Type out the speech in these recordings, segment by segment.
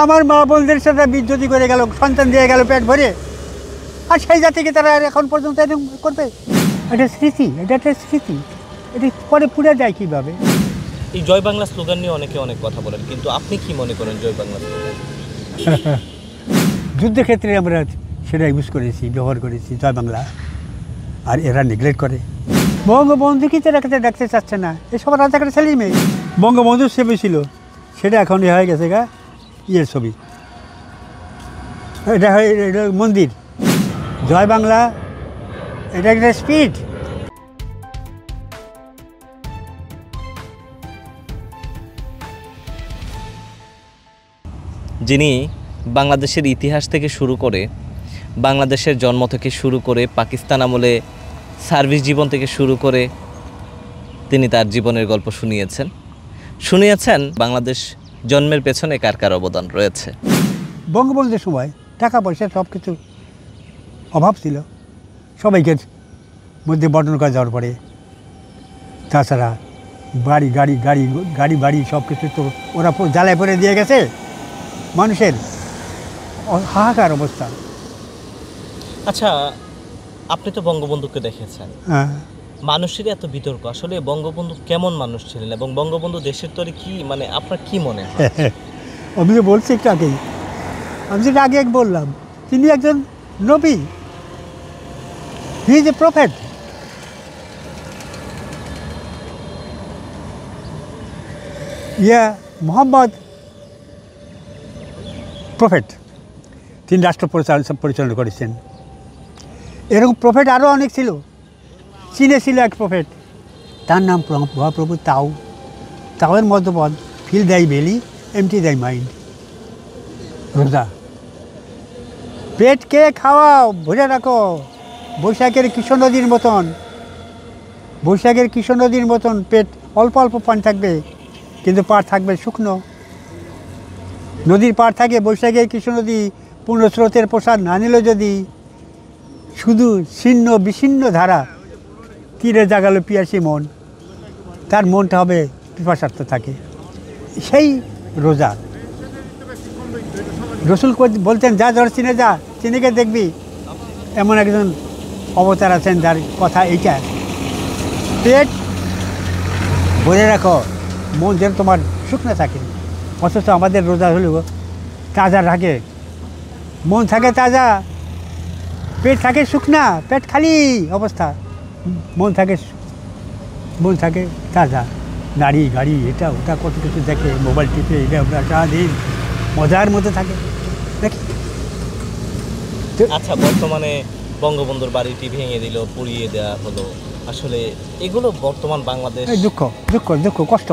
আমার মা বোনদের সাথে বিদ্যুতি করে গেল, সন্তান দিয়ে গেল পেট ভরে, আর সেই জাতিকে তারা এখন পর্যন্ত এরকম করবে? এটা স্মৃতি, এটা একটা স্মৃতি, এটি পরে পুড়ে যায় কীভাবে? এই জয় বাংলা স্লোগান নিয়ে অনেকে অনেক কথা বলেন, কিন্তু আপনি কি মনে করেন জয় বাংলা স্লোগান? যুদ্ধক্ষেত্রে আমরা সেটা ইউজ করেছি, ব্যবহার করেছি জয় বাংলা, আর এরা নেগলেক্ট করে। বঙ্গবন্ধুকে তো ডাকতে চাচ্ছে না, এসব রাজাকার ছেলে মেয়ে। বঙ্গবন্ধুর ছবি ছিল, সেটা এখন হয়ে গেছে গা ইয়ের ছবি, এটা মন্দির। জয় বাংলা এটা একটা স্পিড। যিনি বাংলাদেশের ইতিহাস থেকে শুরু করে, বাংলাদেশের জন্ম থেকে শুরু করে, পাকিস্তান আমলে সার্ভিস জীবন থেকে শুরু করে তিনি তার জীবনের গল্প শুনিয়েছেন বাংলাদেশ জন্মের পেছনে কার কার অবদান রয়েছে। বঙ্গবন্ধুর সময় টাকা পয়সা সব কিছু অভাব ছিল, সবাইকে মধ্যে বর্ণন করে যাওয়ার পরে। তাছাড়া বাড়ি গাড়ি গাড়ি গাড়ি বাড়ি সব কিছু তো ওরা জ্বালায় পরে দিয়ে গেছে, মানুষের হাহাকার অবস্থা। আচ্ছা, আপনি তো বঙ্গবন্ধুকে দেখেছেন, হ্যাঁ, মানুষের এত বিতর্ক, আসলে বঙ্গবন্ধু কেমন মানুষ ছিলেন এবং বঙ্গবন্ধু দেশের তরে কি, মানে আপনার কি মনে হয়? আমি যে বলছি একটু আগেই, আমি যেটা আগে বললাম, তিনি একজন নবী, he is a prophet. Mohammad prophet, তিনি রাষ্ট্র পরিচালনা করেছেন। এরকম প্রফেট আরও অনেক ছিল। চীনে ছিল এক প্রফেট, তার নাম মহাপ্রভু তাও। তাওয়ের মধ্যপদ, ফিল দাই বেলি, এমটি দাই মাইন্ড। রোজা, পেটকে খাওয়াও, ভরে রাখো। বৈশাখের কৃষ্ণ নদীর মতন, বৈশাখের কৃষ্ণ নদীর মতন পেট অল্প অল্প পানি থাকবে, কিন্তু পাড় থাকবে শুকনো। নদীর পাড় থাকে, বৈশাখের কৃষ্ণ নদী পূর্ণ স্রোতের প্রসাদ না নিল যদি, শুধু ছিন্ন বিচ্ছিন্ন ধারা তীরে জাগালো পিয়াসী মন, তার মনটা হবে পিপাসার্থ থাকে। সেই রোজা। রসুল বলতেন, যা ধর চিনে যা, চিনিকে দেখবি। এমন একজন অবতার আছেন যার কথা এইটা, পেট ভরে রাখো, মন যেন তোমার শুকনো থাকে। অথচ আমাদের রোজা হলেও তাজা রাখে, মন থাকে তাজা, পেট থাকে শুকনা, পেট খালি অবস্থা, মন থাকে তাজা। নারী গাড়ি এটা ওটা কত কিছু দেখে, মোবাইল টিপে এটা ওটা সারাদিন মজার মধ্যে থাকে দেখি। আচ্ছা, বর্তমানে বঙ্গবন্ধুর বাড়িটি ভেঙে দিল, পুড়িয়ে দেওয়া হলো, আসলে এগুলো বর্তমান বাংলাদেশ। দুঃখ দুঃখ দুঃখ কষ্ট,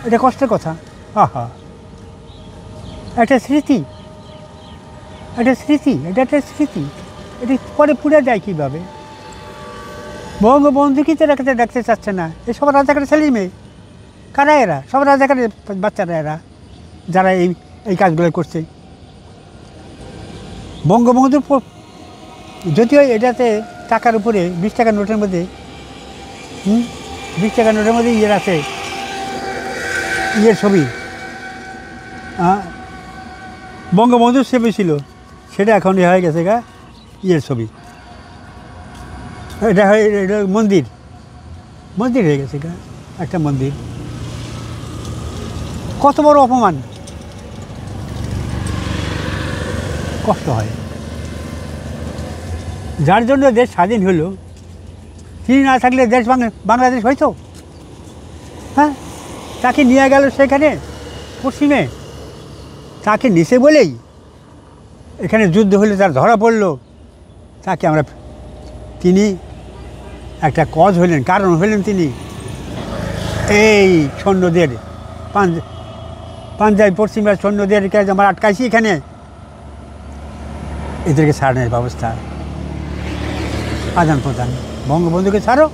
এটা কষ্টের কথা। আহা, একটা স্মৃতি, একটা স্মৃতি, এটা একটা স্মৃতি, এটি পরে পুড়ে যায় কীভাবে? বঙ্গবন্ধুকে তো ডাকতে চাচ্ছে না, এসব রাজাকার ছেলে মেয়ে। কারা এরা? সব রাজাকারের বাচ্চারা এরা, যারা এই কাজগুলো করছে। বঙ্গবন্ধুর যদিও এটাতে টাকার উপরে 20 টাকার নোটের মধ্যে 20 টাকার নোটের মধ্যে ইয়ের আছে, ইয়ের ছবি, বঙ্গবন্ধুর ছবি ছিল, সেটা এখন হয়ে গেছে গা ইয়ের ছবি, এটা মন্দির হয়ে গেছে গা একটা মন্দির। কত বড় অপমান, কষ্ট হয়। যার জন্য দেশ স্বাধীন হলো, তিনি না থাকলে দেশ বাংলাদেশ হইতো? হ্যাঁ, তাকে নিয়ে গেল সেখানে পশ্চিমে, তাকে নিচে বলেই এখানে যুদ্ধ হলে তার ধরা পড়লো, তাকে আমরা, তিনি একটা কজ হলেন, কারণ হলেন তিনি। এই সৈন্যদের পাঞ্জাবি পশ্চিমের সৈন্যদেরকে আমরা আটকাইছি এখানে, এদেরকে ছাড়ানোর ব্যবস্থা, আদান প্রদান। বঙ্গবন্ধুকে ছাড়ো,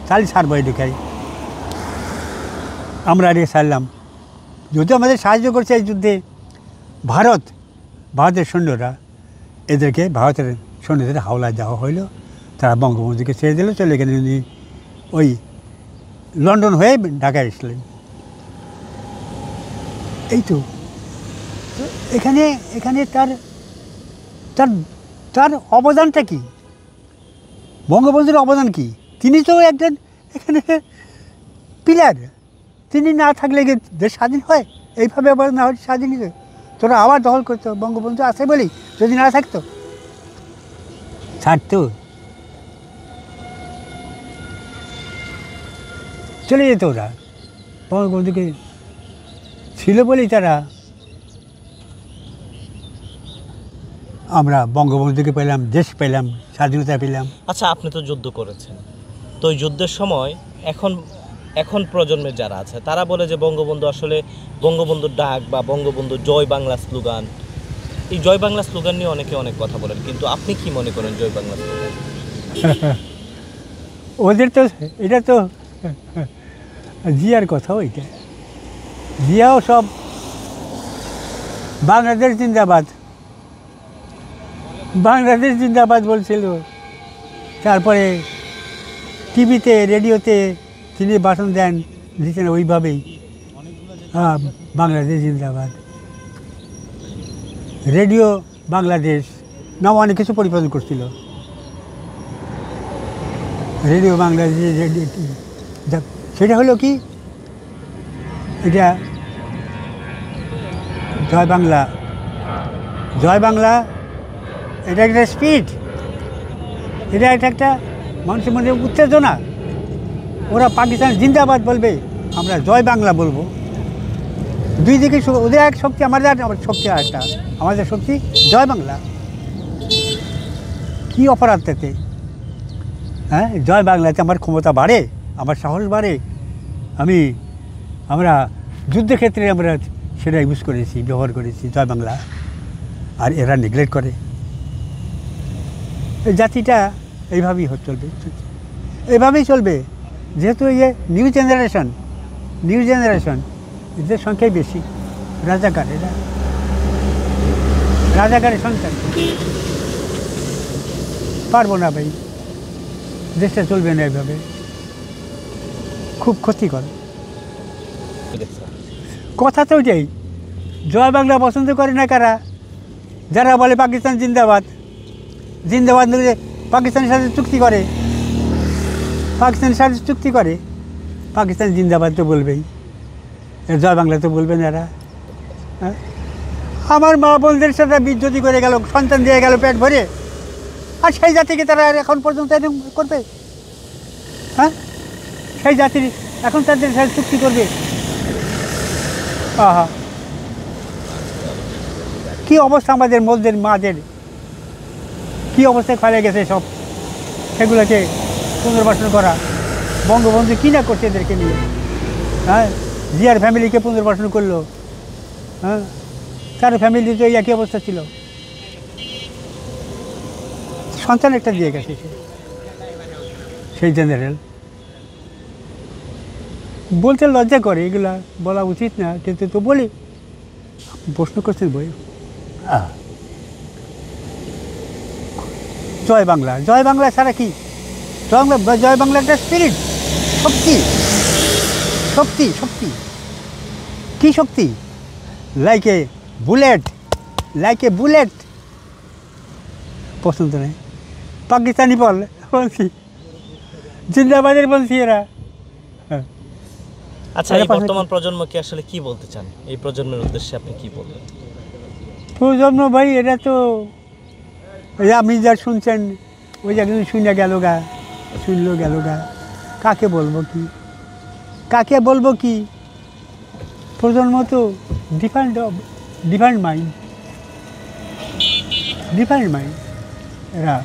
তাহলে ছাড়বো এদিকে। আমরা এদিকে ছাড়লাম, যদিও আমাদের সাহায্য করছে এই যুদ্ধে ভারতের সৈন্যরা, এদেরকে ভারতের সৈন্যদের হাওলায় দেওয়া হইল, তারা বঙ্গবন্ধুকে ছেড়ে দিল, চলে গেলেন উনি ওই লন্ডন হয়ে ঢাকায় এসলেন। এই তো এখানে এখানে তার তার তার অবদানটা কি, বঙ্গবন্ধুর অবদান কি? তিনি তো একজন এখানে পিলার। তিনি না থাকলে কি দেশ স্বাধীন হয়? এইভাবে আবার না হয় স্বাধীন হতো? তোরা আবার দখল করতো, বঙ্গবন্ধু আছে বলেই। যদি না থাকতো ছাড়তো, চলে যেত ওরা। বঙ্গবন্ধুকে ছিল বলেই তারা, আমরা বঙ্গবন্ধুকে পেলাম, দেশ পেলাম, স্বাধীনতা পেলাম। আচ্ছা, আপনি তো যুদ্ধ করেছেন, তো ওই যুদ্ধের সময় এখন এখন প্রজন্মের যারা আছে তারা বলে যে বঙ্গবন্ধু আসলে বঙ্গবন্ধুর ডাক বা বঙ্গবন্ধু জয় বাংলা স্লোগান, এই জয় বাংলা স্লোগান নিয়ে অনেকে অনেক কথা বলেন, কিন্তু আপনি কি মনে করেন জয় বাংলা স্লোগান? ওদের তো এটা তো জিয়ার কথা, ওইটা জিয়াও সব বাংলাদেশ জিন্দাবাদ, বাংলাদেশ জিন্দাবাদ বলছিল। তারপরে টিভিতে রেডিওতে তিনি ভাষণ দেন, দিচ্ছেন ওইভাবেই, বাংলাদেশ জিন্দাবাদ। রেডিও বাংলাদেশ নাম অনেক কিছু পরিবর্তন করছিল। রেডিও বাংলাদেশ, রেডিও সেটা হলো কি, এটা জয় বাংলা, জয় বাংলা, এটা একটা স্পিড, এটা একটা মানুষের মধ্যে উত্তেজনা। ওরা পাকিস্তান জিন্দাবাদ বলবে, আমরা জয় বাংলা বলবো। দুই দিকে ওদের এক শক্তি, আমাদের শক্তি একটা, আমাদের শক্তি জয় বাংলা। কী অপরাধ তাতে? হ্যাঁ, জয় বাংলাতে আমার ক্ষমতা বাড়ে, আমার সাহস বাড়ে। আমরা যুদ্ধক্ষেত্রে আমরা সেটা ইউজ করেছি, ব্যবহার করেছি জয় বাংলা। আর এরা নেগলেক্ট করে। এই জাতিটা এইভাবেই চলবে, এইভাবেই চলবে। যেহেতু এই নিউ জেনারেশন এদের সংখ্যাই বেশি। রাজাকার, এরা রাজাকারের সন্তান। পারবো না ভাই, দেশটা চলবে না এইভাবে, খুব ক্ষতিকর। কথা তো ওইটাই, জয় বাংলা পছন্দ করে না কারা? যারা বলে পাকিস্তান জিন্দাবাদ, জিন্দাবাদ বলে পাকিস্তানের সাথে চুক্তি করে, পাকিস্তান জিন্দাবাদ তো বলবেই, জয় বাংলা তো বলবেন এরা। হ্যাঁ, আমার মা বোনদের সাথে বিদ্যুতি করে গেল, সন্তান দিয়ে গেল পেট ভরে, আর সেই জাতিকে তারা এখন পর্যন্ত এরকম করবে? হ্যাঁ, সেই জাতির এখন তাদের সাথে চুক্তি করবে? আহা, কী অবস্থা আমাদের মধ্যের মাদের, কী অবস্থায় ফেলে গেছে সব। সেগুলোকে পুনর্বাসন করা, বঙ্গবন্ধু কী না করছে এদেরকে নিয়ে। হ্যাঁ, জিয়ার ফ্যামিলিকে পুনর্বাসন করলো। হ্যাঁ, তার ফ্যামিলি তো এই একই অবস্থা ছিল। সন্তান একটা দিয়ে গেছে সেই জেনারেল। বলতে লজ্জা করে, এগুলা বলা উচিত না, কিন্তু তো বলি। প্রশ্ন করছেন বই, জয় বাংলা, জয় বাংলা ছাড়া কি? জয় বাংলা একটা স্পিরিট, শক্তি, শক্তি, শক্তি। কী শক্তি? Like a bullet. পছন্দ নেই। পাকিস্তানি বলছি, জিন্দাবাদের বলছি এরা। আচ্ছা, এই বর্তমান প্রজন্মকে আসলে কি বলতে চান? এই প্রজন্মের উদ্দেশ্যে আপনি কি বলবেন? প্রজন্ম ভাই, এটা তো আপনি যা শুনছেন, ওই যে একজন শুনলো গেল গা। কাকে বলবো কি? প্রজন্ম তো ডিফারেন্ট মাইন্ড, এরা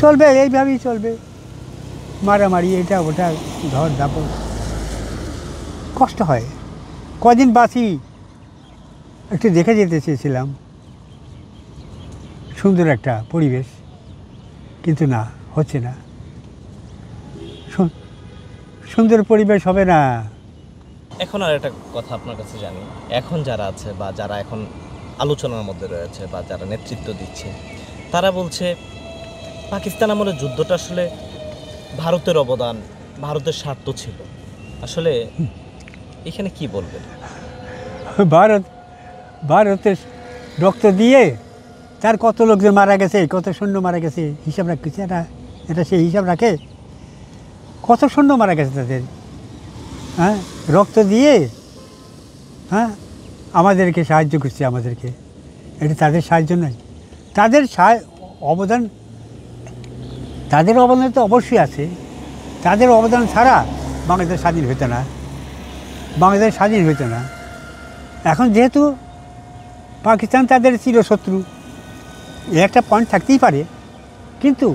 চলবে, এইভাবেই চলবে। মারামারি, এটা ওটা, ধর দাপট, কষ্ট হয়। কদিন বাঁচি, একটু দেখে যেতে চেয়েছিলাম সুন্দর একটা পরিবেশ, কিন্তু না, হচ্ছে না। সুন্দর পরিবেশ হবে না। এখন আর একটা কথা আপনার কাছে জানি, এখন যারা আছে বা যারা এখন আলোচনার মধ্যে রয়েছে বা যারা নেতৃত্ব দিচ্ছে, তারা বলছে পাকিস্তান আমলের যুদ্ধটা আসলে ভারতের অবদান, ভারতের স্বার্থ ছিল। আসলে এখানে কি বলবেন? ভারত ভারতের রক্ত দিয়ে তার কত লোকজন মারা গেছে, কত সৈন্য মারা গেছে, হিসাব রাখছে। এটা সে হিসাব রাখে? কত সৈন্য মারা গেছে তাদের, হ্যাঁ, রক্ত দিয়ে, হ্যাঁ, আমাদেরকে সাহায্য করছে আমাদেরকে। এটা তাদের সাহায্য নয়? তাদের অবদান, তাদের অবদান তো অবশ্যই আছে। তাদের অবদান ছাড়া বাংলাদেশ স্বাধীন হতো না, বাংলাদেশ স্বাধীন হতো না। এখন যেহেতু পাকিস্তান তাদের চিরশত্রু, একটা পয়েন্ট থাকতেই পারে, কিন্তু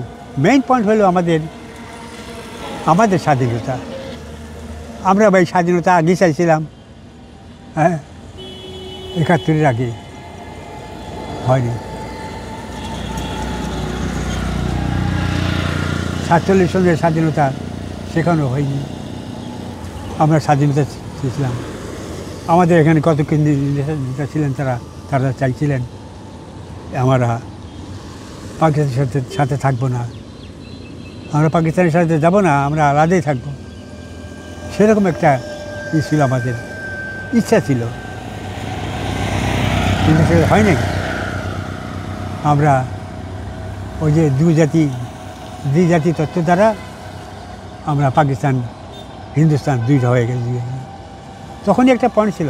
মেইন পয়েন্ট হলো আমাদের স্বাধীনতা। আমরা ভাই স্বাধীনতা আগে চাইছিলাম, হ্যাঁ, ৭১-এর আগে হয়নি। ৪৭ সনের স্বাধীনতা সেখানেও হয়নি। আমরা স্বাধীনতা চেয়েছিলাম। আমাদের এখানে কত নেতা ছিলেন, তারা চাইছিলেন আমরা পাকিস্তানের সাথে থাকবো না, আমরা পাকিস্তানের সাথে যাব না, আমরা আলাদাই থাকবো। সেরকম একটা ছিল, আমাদের ইচ্ছা ছিল, কিন্তু সেটা হয় নাই। আমরা ওই যে দুই জাতি তত্ত্ব দ্বারা আমরা পাকিস্তান হিন্দুস্তান দুইটা হয়ে গেছে। তখনই একটা পয়েন্ট ছিল।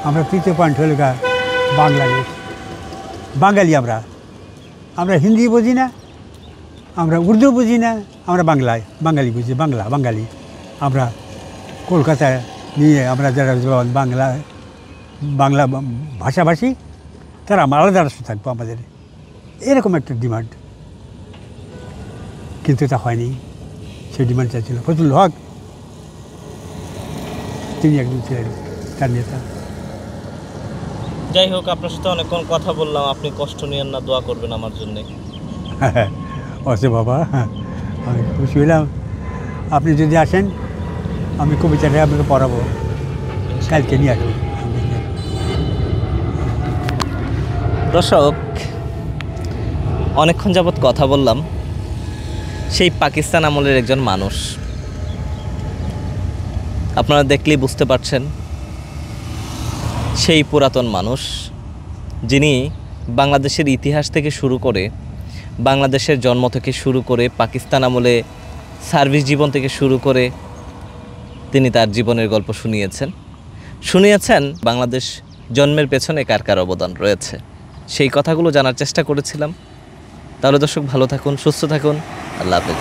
আমরা তৃতীয় পয়েন্ট হলো বাংলাদেশ, বাঙালি। আমরা হিন্দি বুঝি না, আমরা উর্দু বুঝি না, আমরা বাঙালি বুঝি, বাঙালি। আমরা কলকাতায় নিয়ে আমরা যারা বাংলা ভাষাভাষী, তারা আলাদা রাষ্ট্র থাকবো আমাদের, এরকম একটা ডিমান্ড। কিন্তু তা হয়নি। সেই ডিমান্ড চাইছিল ফজলুল হক, তিনি একজন ছিলেন তার নেতা। যাই হোক, আপনার সাথে অনেকক্ষণ কথা বললাম, আপনি কষ্ট নিয়েন না, দোয়া করবেন আমার জন্যে। অসে বাবা, আমি খুশি হলাম। আপনি যদি আসেন, আমি কবিতাটা আপনাকে পড়াবো, কালকে নিয়ে আসবো। দর্শক, অনেকক্ষণ যাবৎ কথা বললাম সেই পাকিস্তান আমলের একজন মানুষ। আপনারা দেখলেই বুঝতে পারছেন, সেই পুরাতন মানুষ যিনি বাংলাদেশের ইতিহাস থেকে শুরু করে, বাংলাদেশের জন্ম থেকে শুরু করে, পাকিস্তান আমলে সার্ভিস জীবন থেকে শুরু করে তিনি তার জীবনের গল্প শুনিয়েছেন বাংলাদেশ জন্মের পেছনে কার কার অবদান রয়েছে, সেই কথাগুলো জানার চেষ্টা করেছিলাম। তাহলে দর্শক, ভালো থাকুন, সুস্থ থাকুন, আল্লাহ হাফেজ।